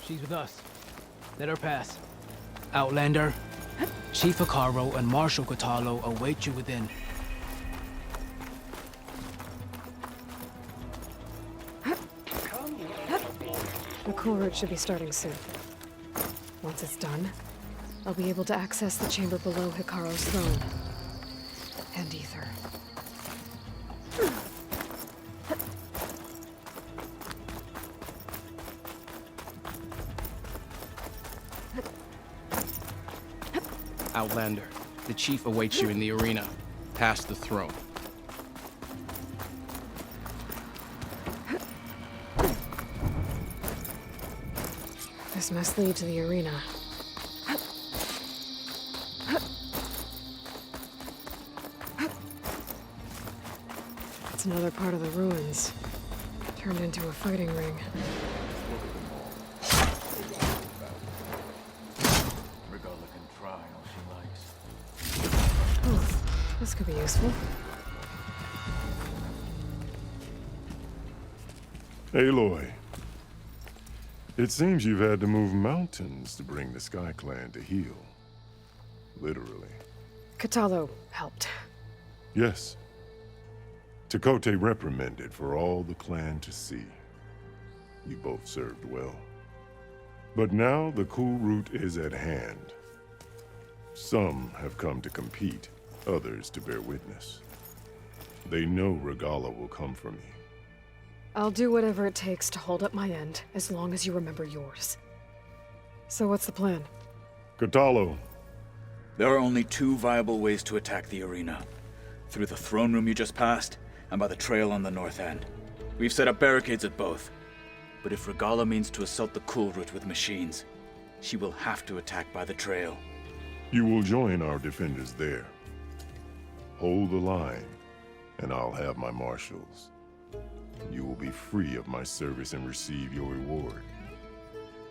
She's with us. Let her pass. Outlander, Chief Hikaru and Marshal Katalo await you within. The Kulrut should be starting soon. Once it's done, I'll be able to access the chamber below Hikaru's throne. And Ether. Outlander, the chief awaits you in the arena, past the throne. This must lead to the arena. It's another part of the ruins, turned into a fighting ring. This could be useful. Aloy. It seems you've had to move mountains to bring the Sky Clan to heel. Literally. Katalo helped. Yes. Tekote reprimanded for all the clan to see. You both served well. But now the Kulrut is at hand. Some have come to compete, others to bear witness. They know Regala will come for me. I'll do whatever it takes to hold up my end, as long as you remember yours. So what's the plan? Katalo. There are only two viable ways to attack the arena. Through the throne room you just passed, and by the trail on the north end. We've set up barricades at both. But if Regala means to assault the Kulrut with machines, she will have to attack by the trail. You will join our defenders there. Hold the line, and I'll have my marshals. You will be free of my service and receive your reward.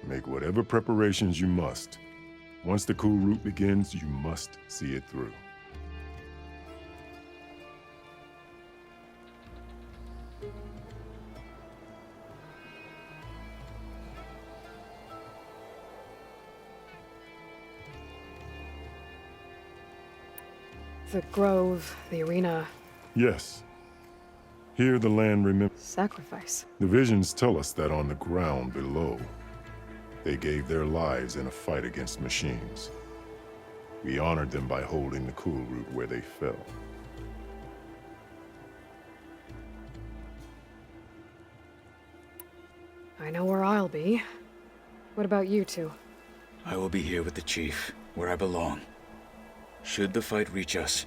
Make whatever preparations you must. Once the Kulrut begins, you must see it through. The grove, the arena. Yes. Here the land remembers. Sacrifice. The visions tell us that on the ground below, they gave their lives in a fight against machines. We honored them by holding the Kulrut where they fell. I know where I'll be. What about you two? I will be here with the chief, where I belong. Should the fight reach us,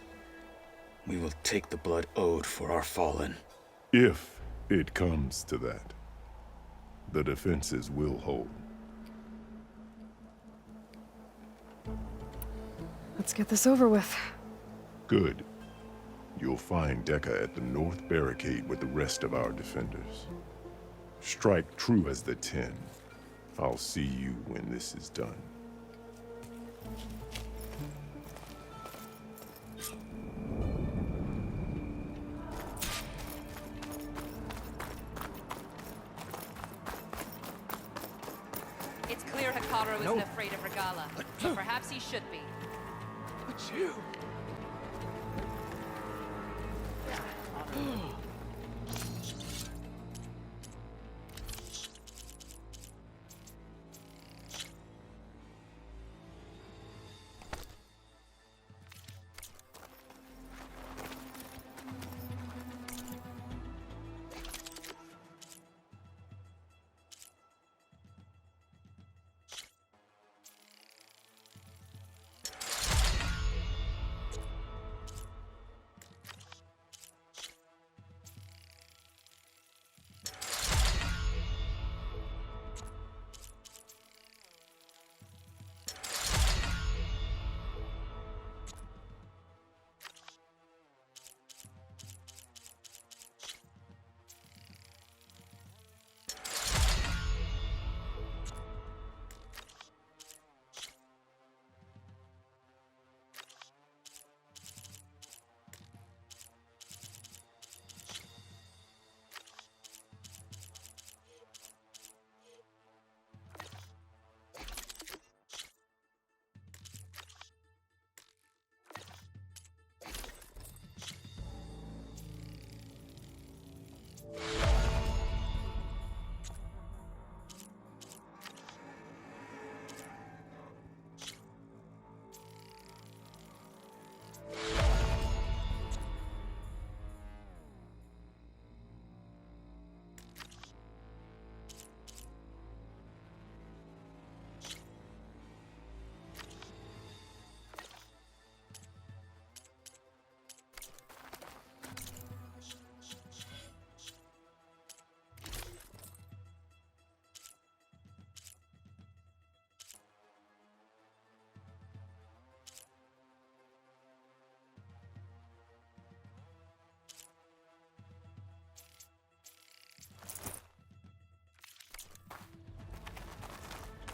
we will take the blood owed for our fallen. If it comes to that, the defenses will hold. Let's get this over with. Good. You'll find Dekka at the north barricade with the rest of our defenders. Strike true as the 10. I'll see you when this is done. It's clear Hikaru isn't afraid of Regala, but perhaps he should be. But you...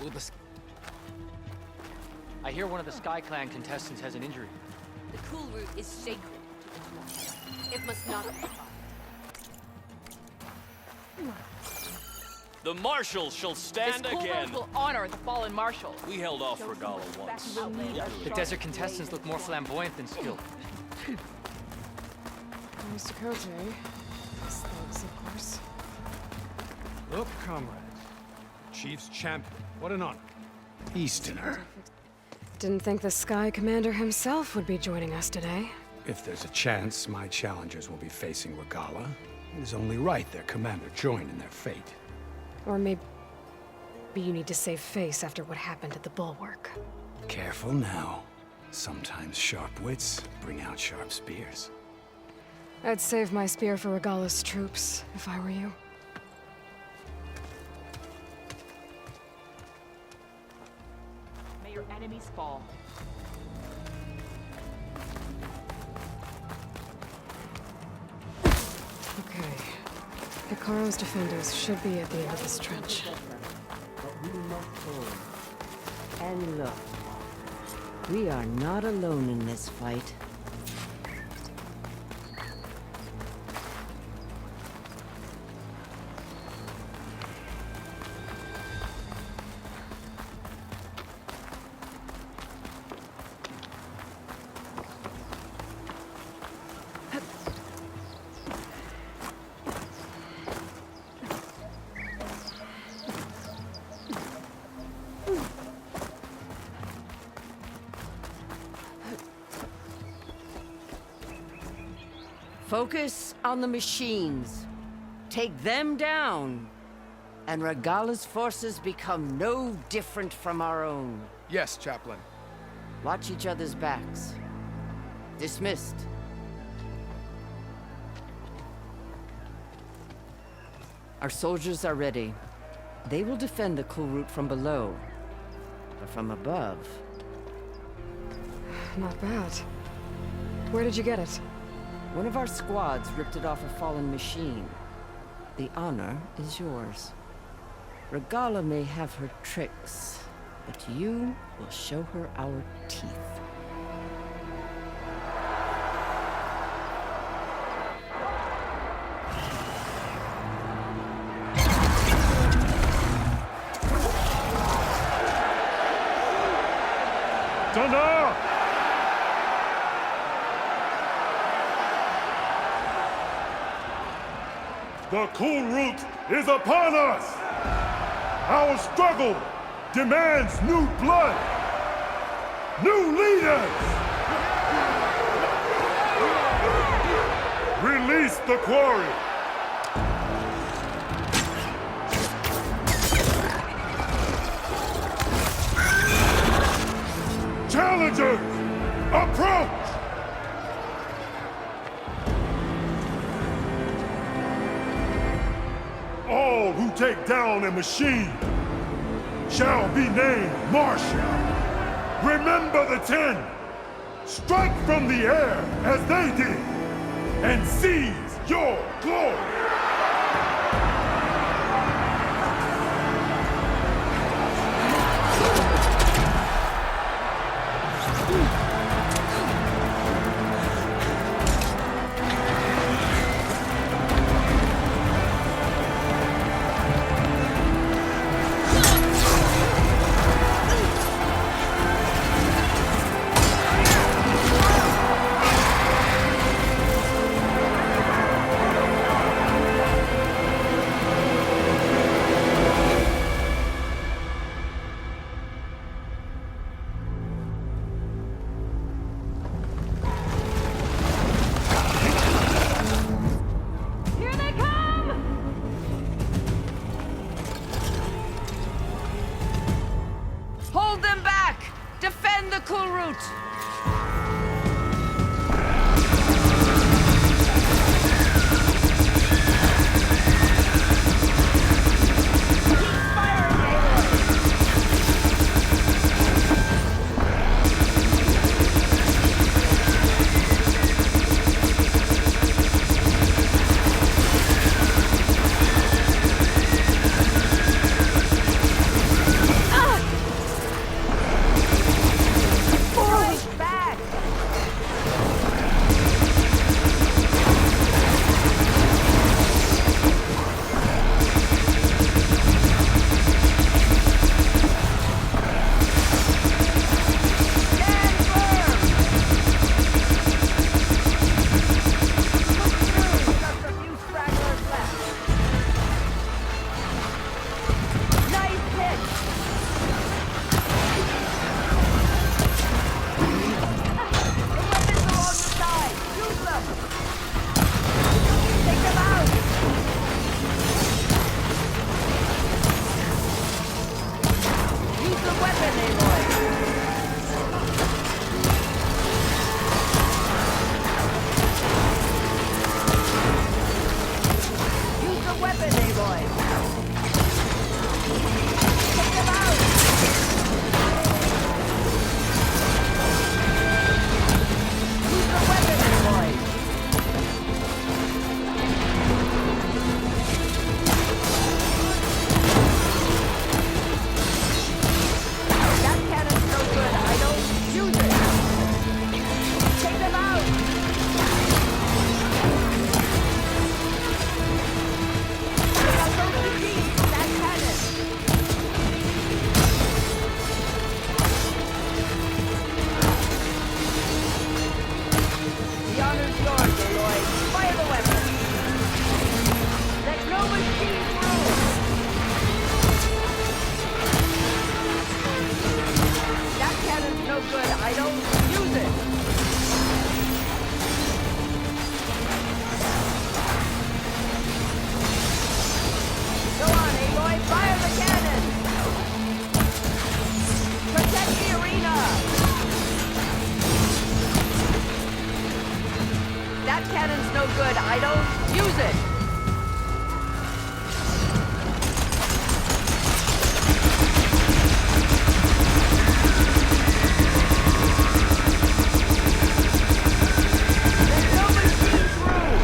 Ooh, the I hear one of the Sky Clan contestants has an injury. The Kulrut is sacred. It must not be fought. The marshals shall stand This again. Kulrut will honor the fallen marshals. We held off Regala once. The desert contestants look more flamboyant than skilled. Mr. Kote. His thanks, of course. Look, comrades. Chief's champion. What an honor. Easterner. Didn't think the Sky Commander himself would be joining us today. If there's a chance my challengers will be facing Regala, it is only right their commander join in their fate. Or maybe you need to save face after what happened at the Bulwark. Careful now. Sometimes sharp wits bring out sharp spears. I'd save my spear for Regala's troops, if I were you. May your enemies fall. Okay. Hikaro's defenders should be at the end of this trench. But we must hold. And look, we are not alone in this fight. Focus on the machines. Take them down. And Regala's forces become no different from our own. Yes, Chaplain. Watch each other's backs. Dismissed. Our soldiers are ready. They will defend the Kulrut from below. But from above... Not bad. Where did you get it? One of our squads ripped it off a fallen machine. The honor is yours. Regala may have her tricks, but you will show her our teeth. Thunder! The Kulrut is upon us! Our struggle demands new blood! New leaders! Release the quarry! Challengers, approach! All who take down a machine shall be named marshal. Remember the 10. Strike from the air as they did, and seize your glory. Hold them back! Defend the Kulrut! the weapon, Aloy! Use the weapon, Aloy! Take him out! Use the weapon, Aloy! That cannon's no good. I don't use it. Take them out! Take out those machines with that cannon! The honor's yours, Aloy. Fire the weapon! Let no machine rule! That cannon's no good. I don't use it. Go on, Aloy. Fire the cannon. Protect the arena. That cannon's no good. I don't use it. Let no machine through.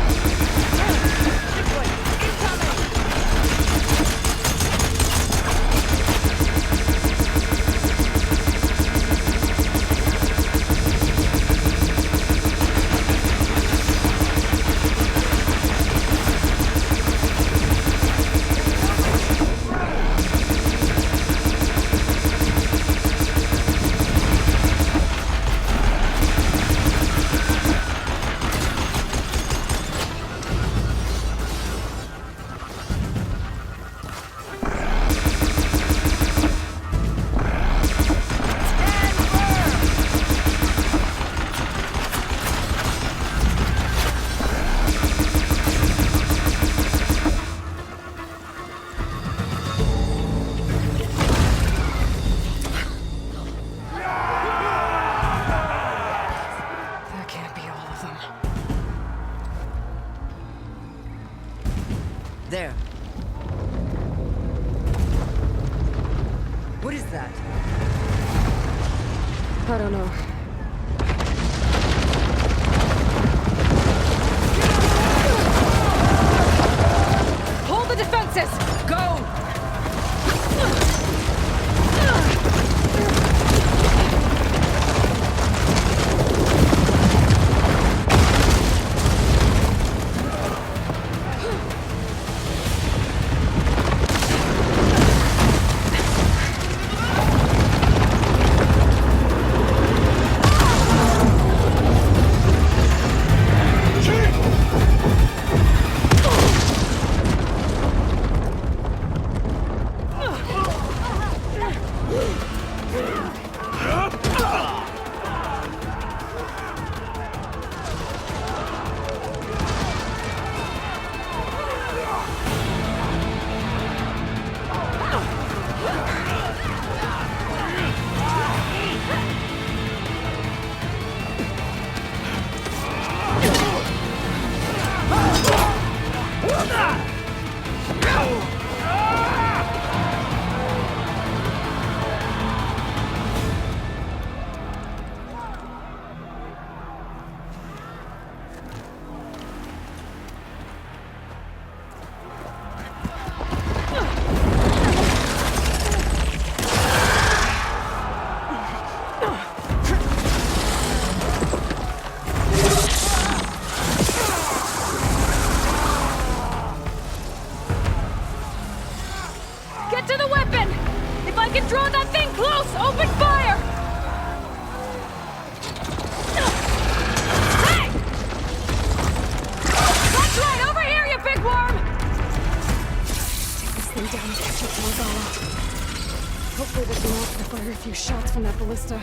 Liquid, incoming. Stand firm. That can't be all of them. There. What is that? I don't know. Hold the defenses! Go! Get to the weapon! If I can draw that thing close, open fire! Hey! That's right, over here, you big worm! Take this thing down and catch up to Regala. Hopefully they can also fire a few shots from that ballista.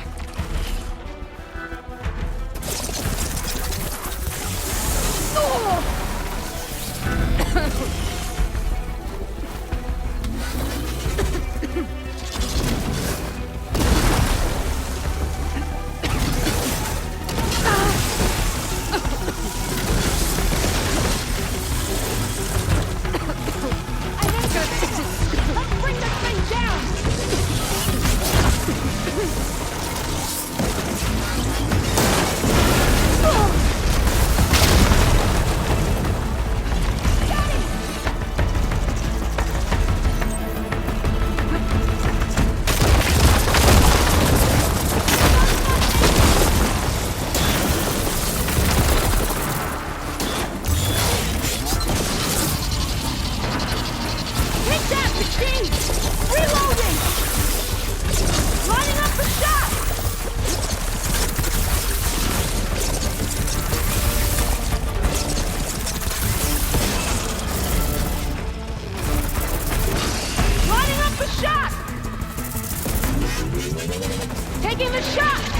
Taking the shot!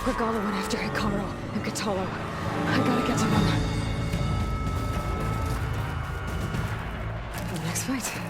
Regala went after Hikaru and Katalo. I gotta get to them. For the next fight.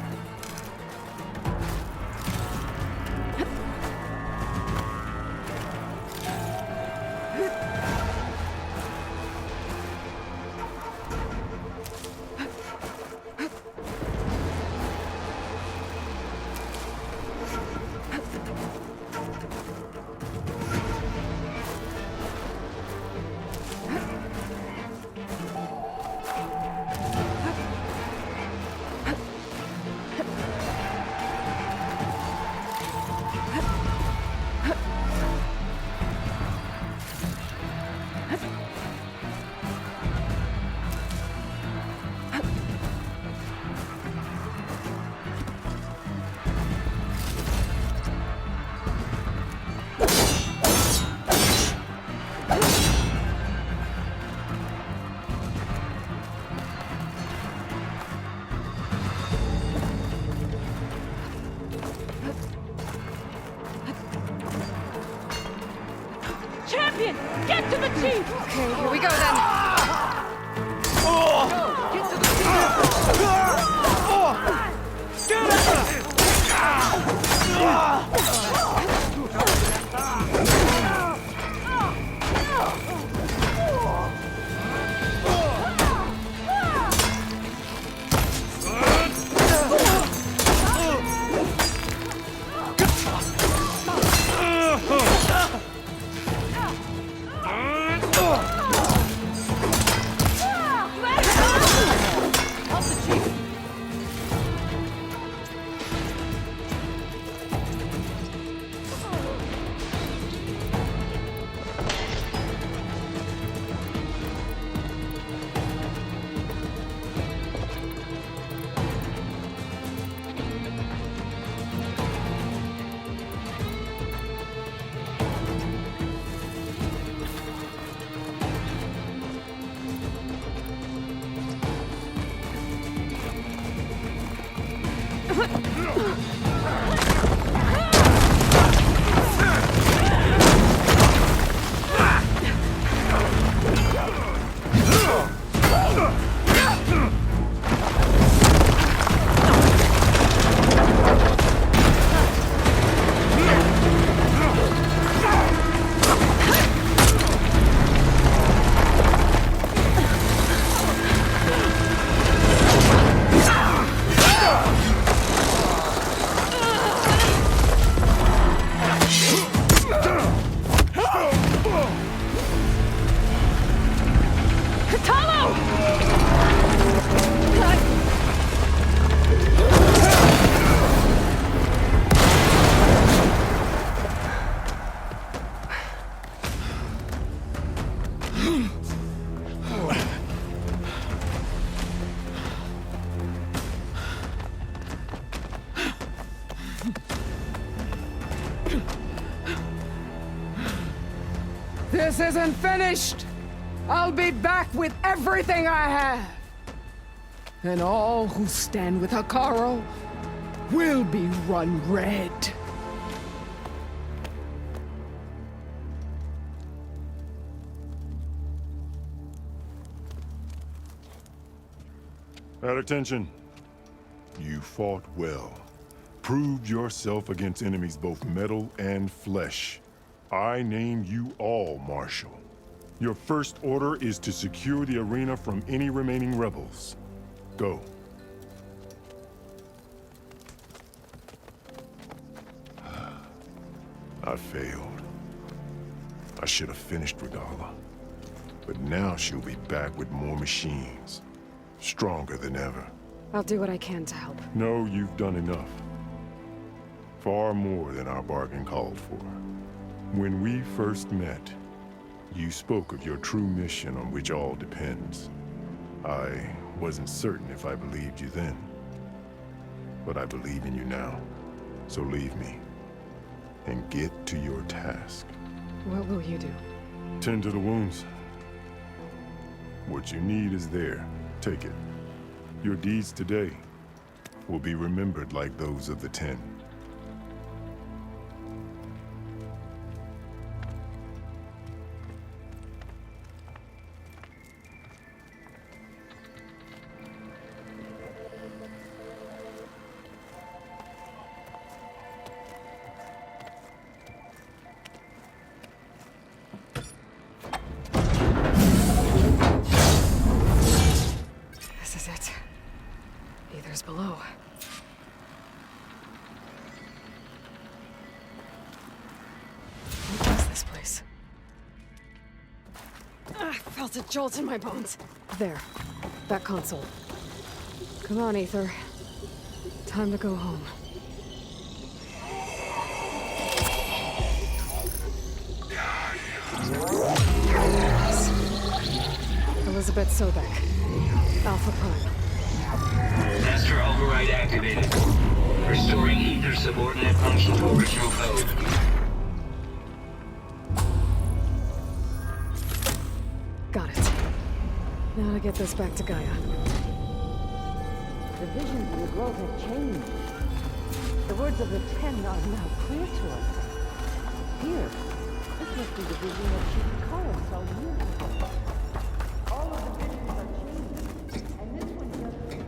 champion! Get to the chief! Okay, here we go then. Help the chief! This isn't finished! I'll be back with everything I have! And all who stand with Hekarro will be run red. At attention. You fought well. Proved yourself against enemies both metal and flesh. I name you all Marshal. Your first order is to secure the arena from any remaining rebels. Go. I failed. I should have finished Regala. But now she'll be back with more machines. Stronger than ever. I'll do what I can to help. No, you've done enough. Far more than our bargain called for. When we first met, you spoke of your true mission on which all depends. I wasn't certain if I believed you then. But I believe in you now. So leave me. And get to your task. What will you do? Tend to the wounds. What you need is there. Take it. Your deeds today will be remembered like those of the 10. This is it. Aether's below. What is this place? I felt a jolt in my bones. There. That console. Come on, Aether. Time to go home. Elizabeth Sobek. Alpha Prime. Master override activated. Restoring Aether subordinate function to original code. Got it. Now to get this back to Gaia. The visions of the grove have changed. The words of the 10 are now clear to us. Here, this must be the vision that Chief Hikaru saw years ago. All of the visions are changing, and this one just... a prophecy.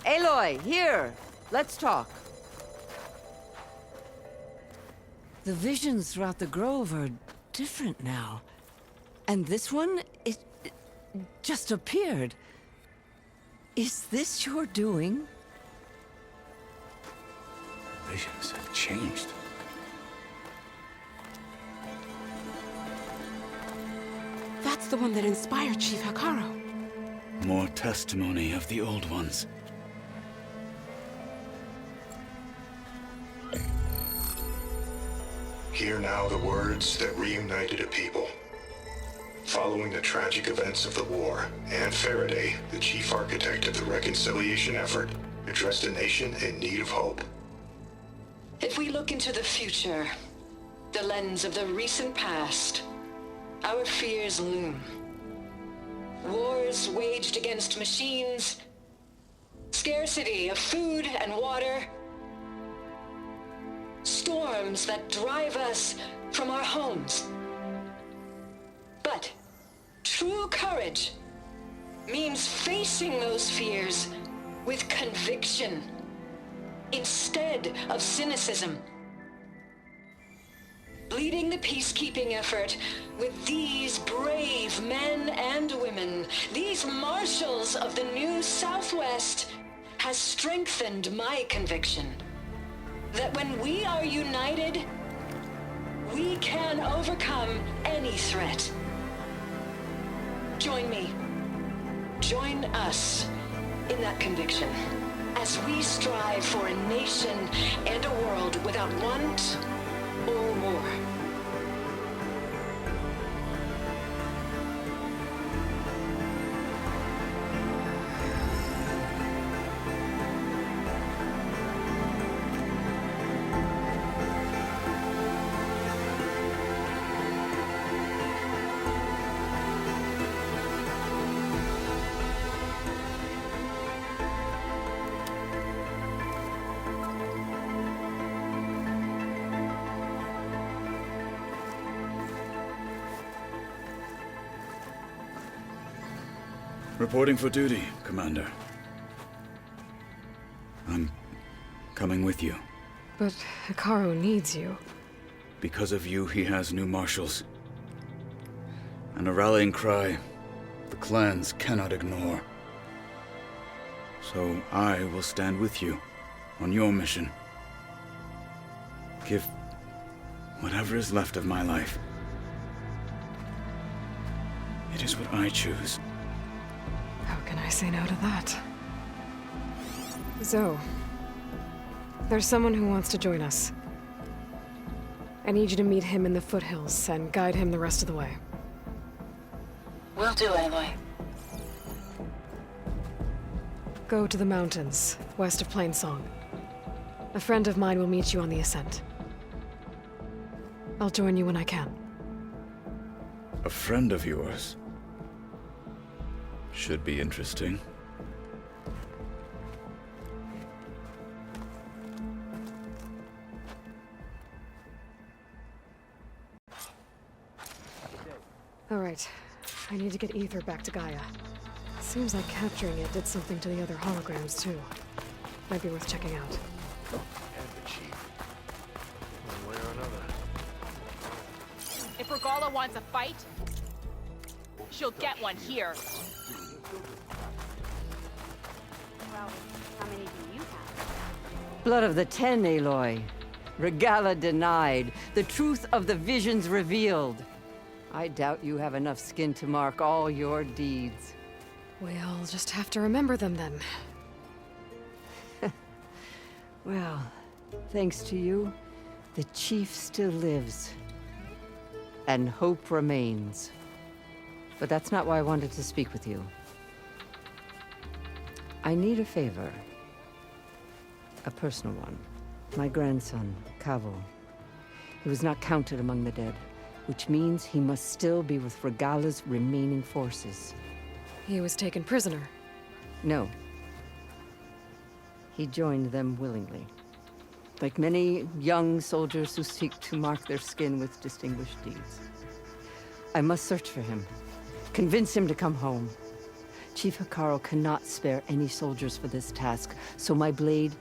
Aloy, here! Let's talk. The visions throughout the grove are different now. And this one, it just appeared. Is this your doing? Visions have changed. That's the one that inspired Chief Hikaru. More testimony of the old ones. Hear now the words that reunited a people. Following the tragic events of the war, Anne Faraday, the chief architect of the reconciliation effort, addressed a nation in need of hope. If we look into the future, the lens of the recent past, our fears loom. Wars waged against machines, scarcity of food and water, storms that drive us from our homes. But true courage means facing those fears with conviction instead of cynicism. Leading the peacekeeping effort with these brave men and women, these marshals of the new Southwest, has strengthened my conviction that when we are united, we can overcome any threat. Join me. Join us in that conviction as we strive for a nation and a world without want or war. Reporting for duty, Commander. I'm coming with you. But Hikaru needs you. Because of you, he has new marshals. And a rallying cry the clans cannot ignore. So I will stand with you on your mission. Give whatever is left of my life. It is what I choose. How can I say no to that? Zoe, there's someone who wants to join us. I need you to meet him in the foothills and guide him the rest of the way. Will do, Aloy. Go to the mountains, west of Plainsong. A friend of mine will meet you on the ascent. I'll join you when I can. A friend of yours? Should be interesting. All right. I need to get Ether back to Gaia. Seems like capturing it did something to the other holograms, too. Might be worth checking out. And the chief. One way or another. If Regala wants a fight, she'll get one here. Well, how many do you have? Blood of the Ten, Aloy. Regala denied. The truth of the visions revealed. I doubt you have enough skin to mark all your deeds. We'll just have to remember them then. Well, thanks to you, the chief still lives. And hope remains. But that's not why I wanted to speak with you. I need a favor. A personal one. My grandson, Kavo. He was not counted among the dead. which means he must still be with Regala's remaining forces. He was taken prisoner. No. He joined them willingly. Like many young soldiers who seek to mark their skin with distinguished deeds. I must search for him. Convince him to come home. Chief Hekarro cannot spare any soldiers for this task, so my blade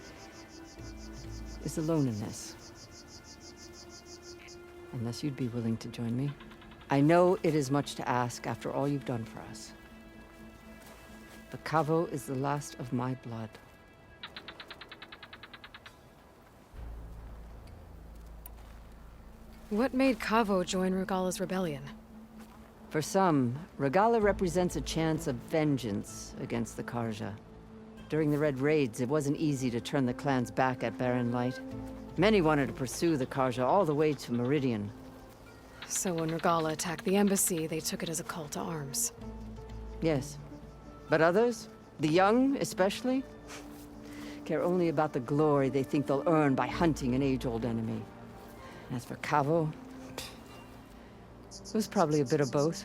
is alone in this. Unless you'd be willing to join me. I know it is much to ask after all you've done for us. But Kavo is the last of my blood. What made Kavo join Regala's rebellion? For some, Regala represents a chance of vengeance against the Karja. During the Red Raids, it wasn't easy to turn the clans back at Barren Light. Many wanted to pursue the Karja all the way to Meridian. So when Regala attacked the embassy, they took it as a call to arms. Yes. But others, the young especially, care only about the glory they think they'll earn by hunting an age-old enemy. As for Kavo, it was probably a bit of both.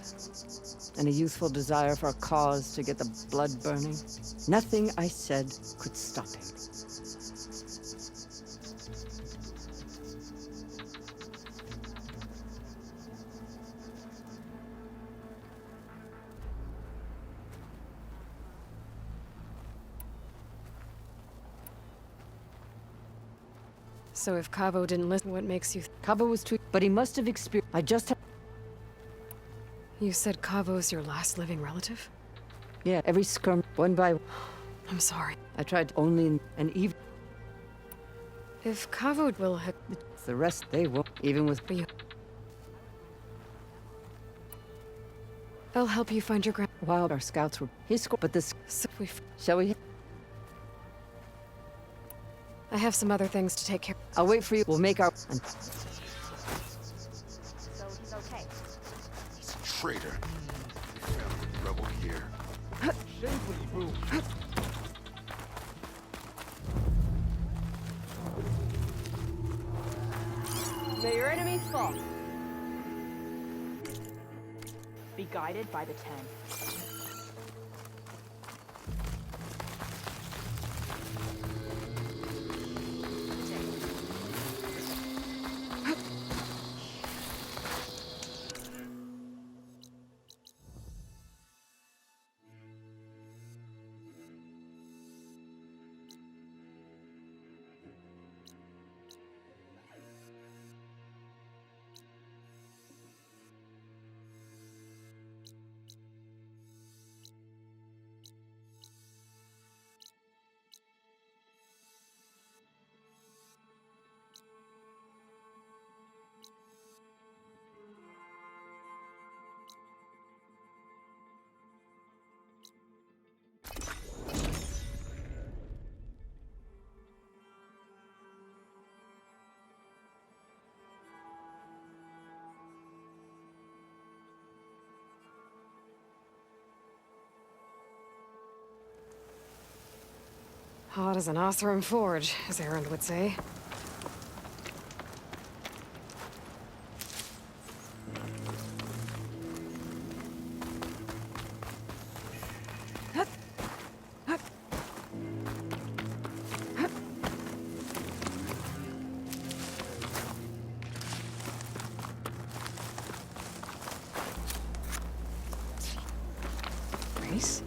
And a youthful desire for a cause to get the blood burning. Nothing I said could stop him. So if Kavo didn't listen, what makes you... Kavo was too... But he must have experienced... I just... You said Kavo's your last living relative? Yeah, every skirm, one by one. I'm sorry. I tried only in an even... If Kavo will have... The rest, they won't, even with... you. I'll help you find your grand... While our scouts were... He scored, but this... So Shall we... I have some other things to take care of. I'll wait for you. We'll make our... So he's okay. He's a traitor. Rebel here. Shamefully rude. May your enemies fall. Be guided by the 10. Hot as an Osram forge, as Erend would say. Race?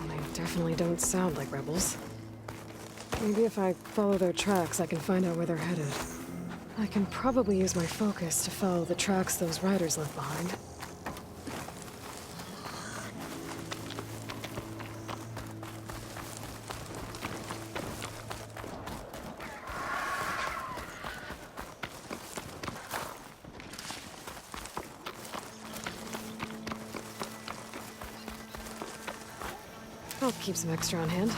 They definitely don't sound like rebels. Maybe if I follow their tracks, I can find out where they're headed. I can probably use my focus to follow the tracks those riders left behind. I'll keep some extra on hand.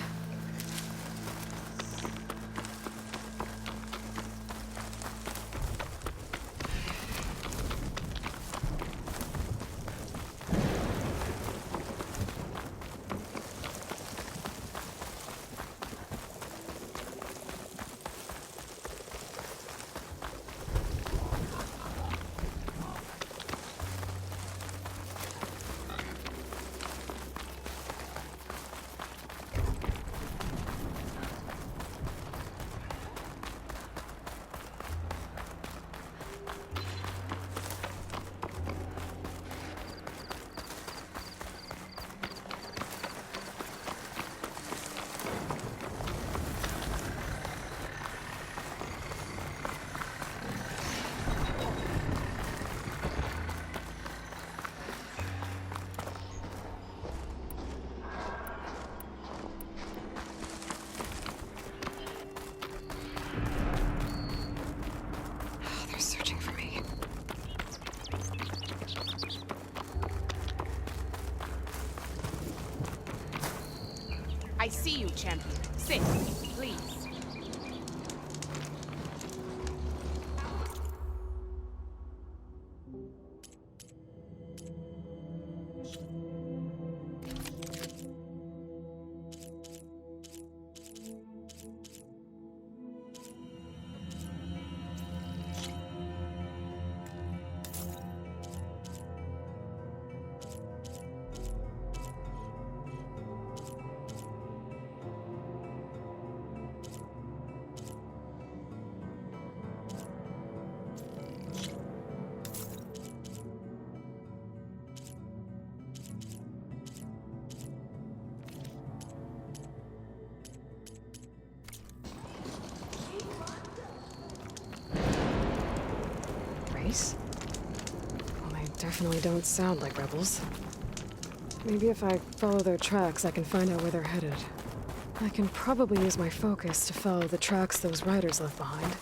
I see you, champion. Sit, please. Well, they definitely don't sound like rebels. Maybe if I follow their tracks, I can find out where they're headed. I can probably use my focus to follow the tracks those riders left behind.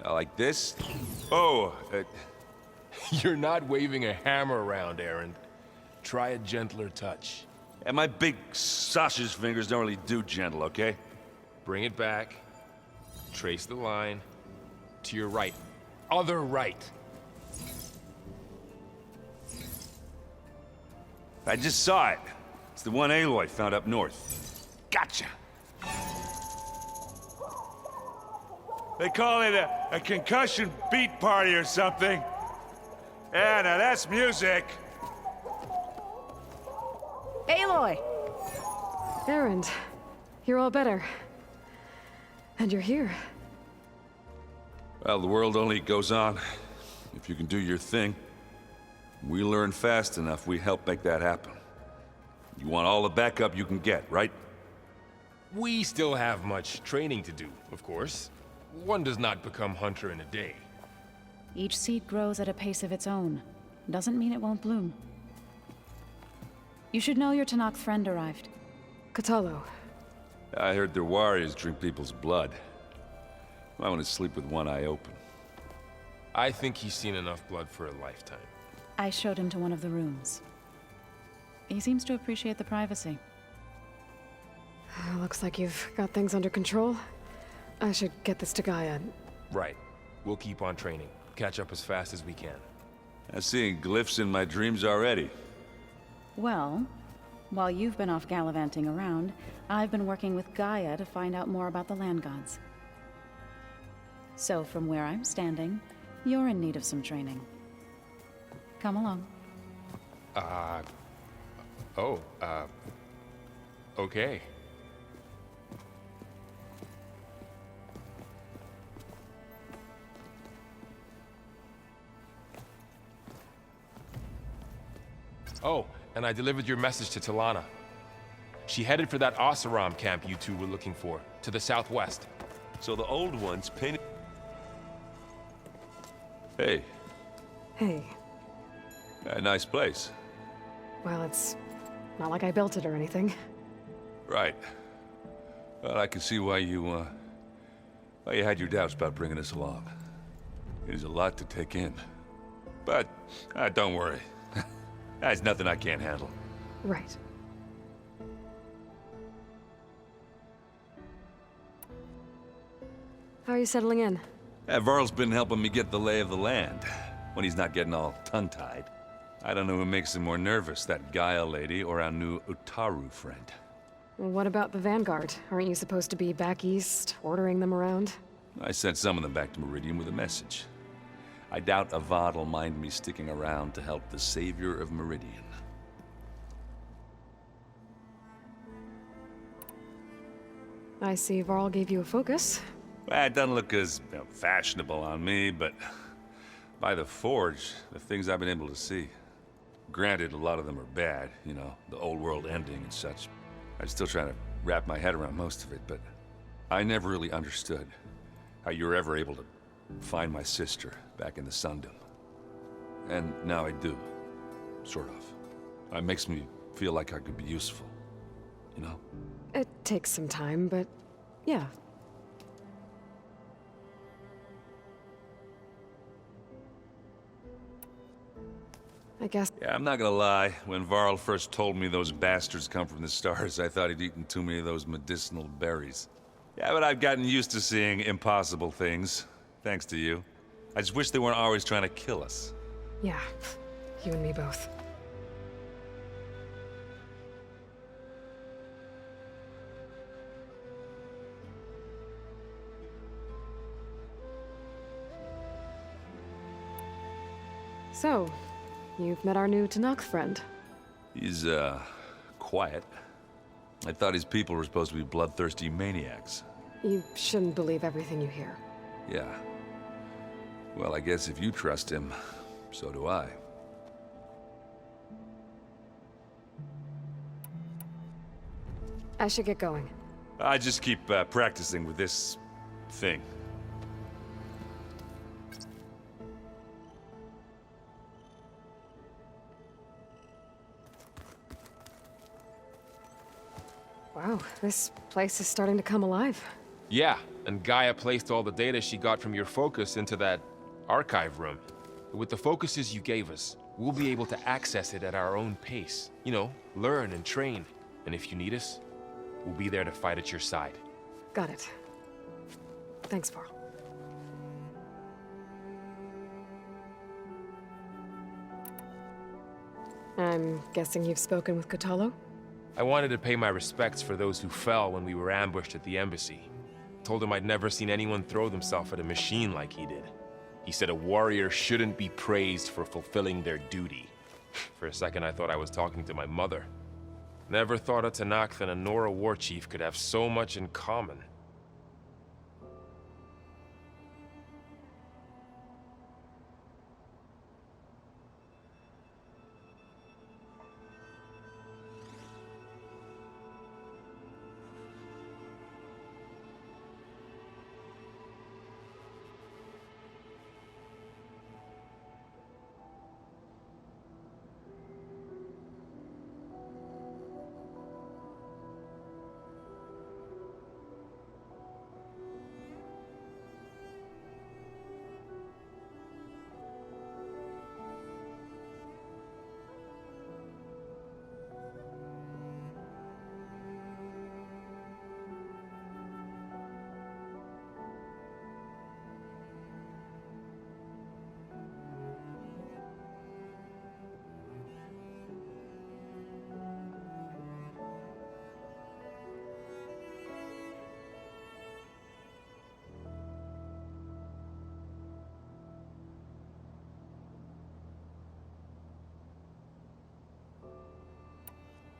Like this? Oh, You're not waving a hammer around, Errand. Try a gentler touch. And my big sausage fingers don't really do gentle, okay? Bring it back. Trace the line. To your right. Other right. I just saw it. It's the one Aloy found up north. Gotcha! They call it a concussion beat party or something. Yeah, now that's music. Aloy! Errand, you're all better. And you're here. Well, the world only goes on if you can do your thing. We learn fast enough, we help make that happen. You want all the backup you can get, right? We still have much training to do, of course. One does not become hunter in a day. Each seed grows at a pace of its own. Doesn't mean it won't bloom. You should know your Tanakh friend arrived. Katalo. I heard their warriors drink people's blood. I want to sleep with one eye open. I think he's seen enough blood for a lifetime. I showed him to one of the rooms. He seems to appreciate the privacy. Looks like you've got things under control. I should get this to Gaia. Right. We'll keep on training. Catch up as fast as we can. I'm seeing glyphs in my dreams already. Well, while you've been off gallivanting around, I've been working with Gaia to find out more about the land gods. So from where I'm standing, you're in need of some training. Come along. Okay. Oh, and I delivered your message to Talana. She headed for that Oseram camp you two were looking for, to the southwest. So the old ones painted... Hey. Hey. A nice place. Well, it's not like I built it or anything. Right. Well, I can see why you had your doubts about bringing us along. It is a lot to take in. But, don't worry. That's nothing I can't handle. Right. How are you settling in? Varl's been helping me get the lay of the land, when he's not getting all tongue-tied. I don't know who makes him more nervous, that Gaia lady or our new Utaru friend. Well, what about the Vanguard? Aren't you supposed to be back east, ordering them around? I sent some of them back to Meridian with a message. I doubt Avad will mind me sticking around to help the savior of Meridian. I see Varl gave you a focus. Well, it doesn't look as fashionable on me, but By the Forge, the things I've been able to see. Granted, a lot of them are bad, you know, the old world ending and such. I'm still trying to wrap my head around most of it, but I never really understood how you were ever able to find my sister back in the Sundom. And now I do, sort of. It makes me feel like I could be useful, you know? It takes some time, but yeah. I guess... Yeah, I'm not gonna lie. When Varl first told me those bastards come from the stars, I thought he'd eaten too many of those medicinal berries. Yeah, but I've gotten used to seeing impossible things, thanks to you. I just wish they weren't always trying to kill us. Yeah, you and me both. So, you've met our new Tanakh friend. He's, quiet. I thought his people were supposed to be bloodthirsty maniacs. You shouldn't believe everything you hear. Yeah. Well, I guess if you trust him, so do I. I should get going. I just keep practicing with this thing. Wow, this place is starting to come alive. Yeah, and Gaia placed all the data she got from your focus into that archive room. With the focuses you gave us, we'll be able to access it at our own pace. You know, learn and train. And if you need us, we'll be there to fight at your side. Got it. Thanks, Varl. I'm guessing you've spoken with Kotallo? I wanted to pay my respects for those who fell when we were ambushed at the embassy. Told him I'd never seen anyone throw themselves at a machine like he did. He said a warrior shouldn't be praised for fulfilling their duty. For a second I thought I was talking to my mother. Never thought a Tanakh and a Nora war chief could have so much in common.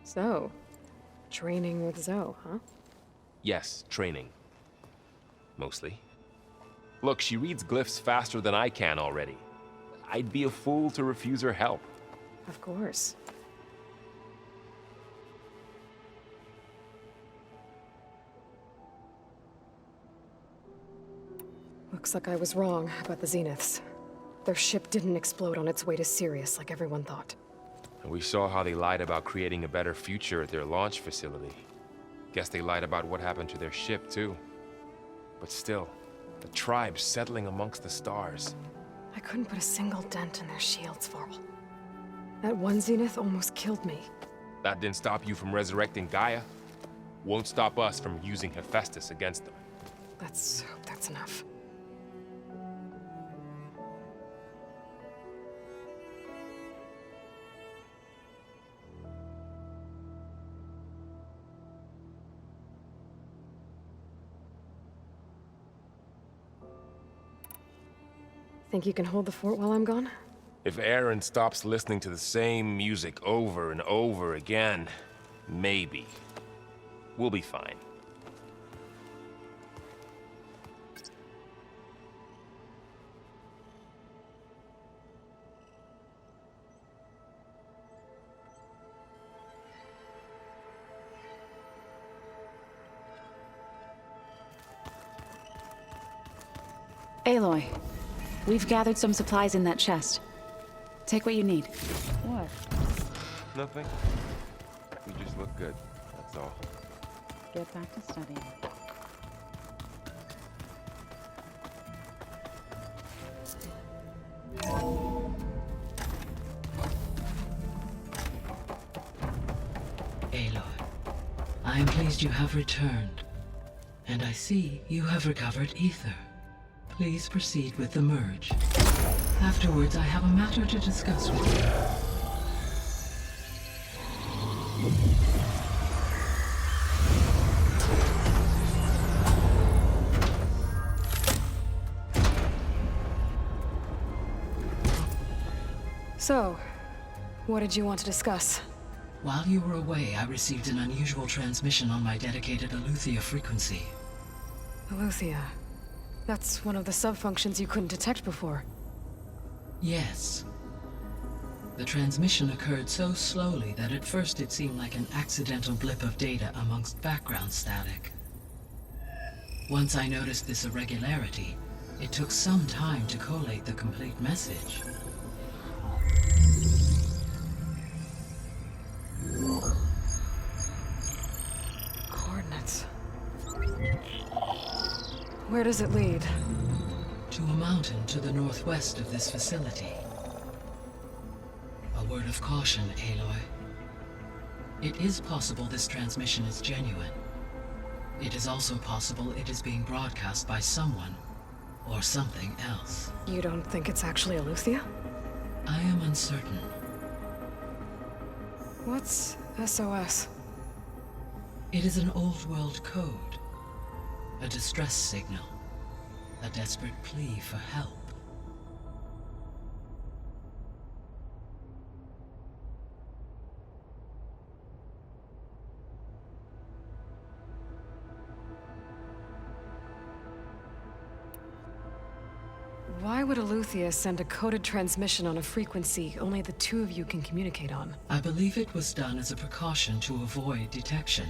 So, training with Zoe, huh? Yes, training. Mostly. Look, she reads glyphs faster than I can already. I'd be a fool to refuse her help. Of course. Looks like I was wrong about the Zeniths. Their ship didn't explode on its way to Sirius like everyone thought. And we saw how they lied about creating a better future at their launch facility. Guess they lied about what happened to their ship, too. But still, the tribe settling amongst the stars. I couldn't put a single dent in their shields, Varl. That one Zenith almost killed me. That didn't stop you from resurrecting Gaia. Won't stop us from using Hephaestus against them. Let's hope that's enough. Think you can hold the fort while I'm gone? If Aaron stops listening to the same music over and over again, maybe. We'll be fine. Aloy, we've gathered some supplies in that chest. Take what you need. What? Nothing. You just look good, that's all. Get back to studying. Aloy, I am pleased you have returned. And I see you have recovered ether. Please proceed with the merge. Afterwards, I have a matter to discuss with you. So, what did you want to discuss? While you were away, I received an unusual transmission on my dedicated Eleuthia frequency. Eleuthia. That's one of the subfunctions you couldn't detect before. Yes. The transmission occurred so slowly that at first it seemed like an accidental blip of data amongst background static. Once I noticed this irregularity, it took some time to collate the complete message. Coordinates. Where does it lead? To a mountain to the northwest of this facility. A word of caution, Aloy. It is possible this transmission is genuine. It is also possible it is being broadcast by someone or something else. You don't think it's actually Eleuthia? I am uncertain. What's SOS? It is an old world code. A distress signal. A desperate plea for help. Why would Eleuthia send a coded transmission on a frequency only the two of you can communicate on? I believe it was done as a precaution to avoid detection,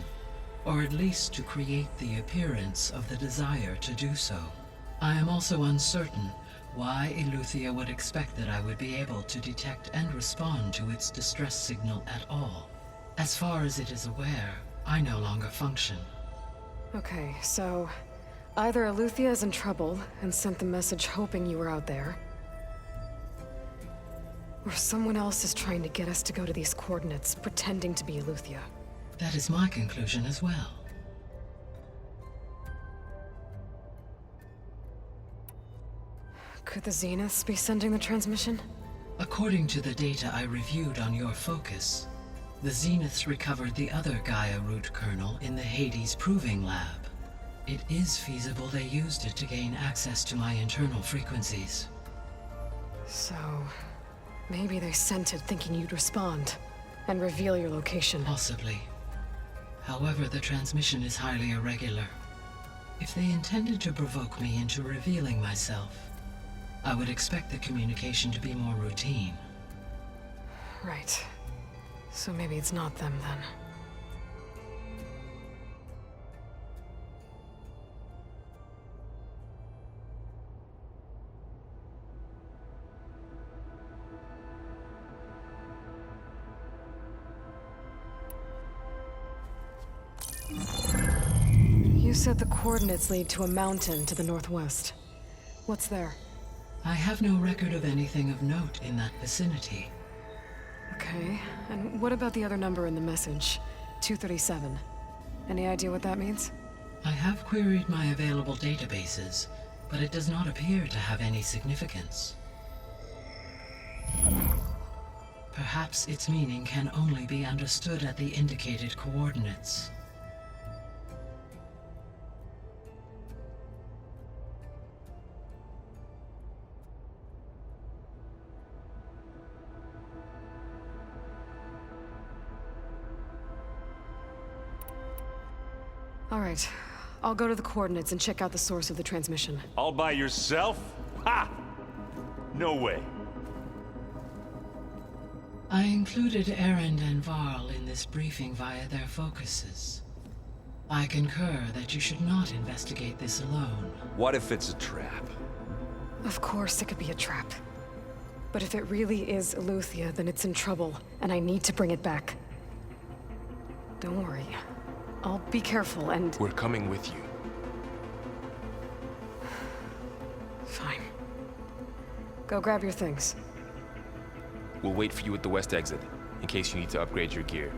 or at least to create the appearance of the desire to do so. I am also uncertain why Eleuthia would expect that I would be able to detect and respond to its distress signal at all. As far as it is aware, I no longer function. Okay, so either Eleuthia is in trouble and sent the message hoping you were out there, or someone else is trying to get us to go to these coordinates, pretending to be Eleuthia. That is my conclusion as well. Could the Zeniths be sending the transmission? According to the data I reviewed on your focus, the Zeniths recovered the other Gaia root kernel in the Hades Proving Lab. It is feasible they used it to gain access to my internal frequencies. So, maybe they sent it thinking you'd respond and reveal your location. Possibly. However, the transmission is highly irregular. If they intended to provoke me into revealing myself, I would expect the communication to be more routine. Right. So maybe it's not them then. You said the coordinates lead to a mountain to the northwest. What's there? I have no record of anything of note in that vicinity. Okay, and what about the other number in the message? 237. Any idea what that means? I have queried my available databases, but it does not appear to have any significance. Perhaps its meaning can only be understood at the indicated coordinates. All right, I'll go to the coordinates and check out the source of the transmission. All by yourself? Ha! No way. I included Erend and Varl in this briefing via their focuses. I concur that you should not investigate this alone. What if it's a trap? Of course it could be a trap. But if it really is Eleuthia, then it's in trouble, and I need to bring it back. Don't worry. I'll be careful and... We're coming with you. Fine. Go grab your things. We'll wait for you at the west exit, in case you need to upgrade your gear.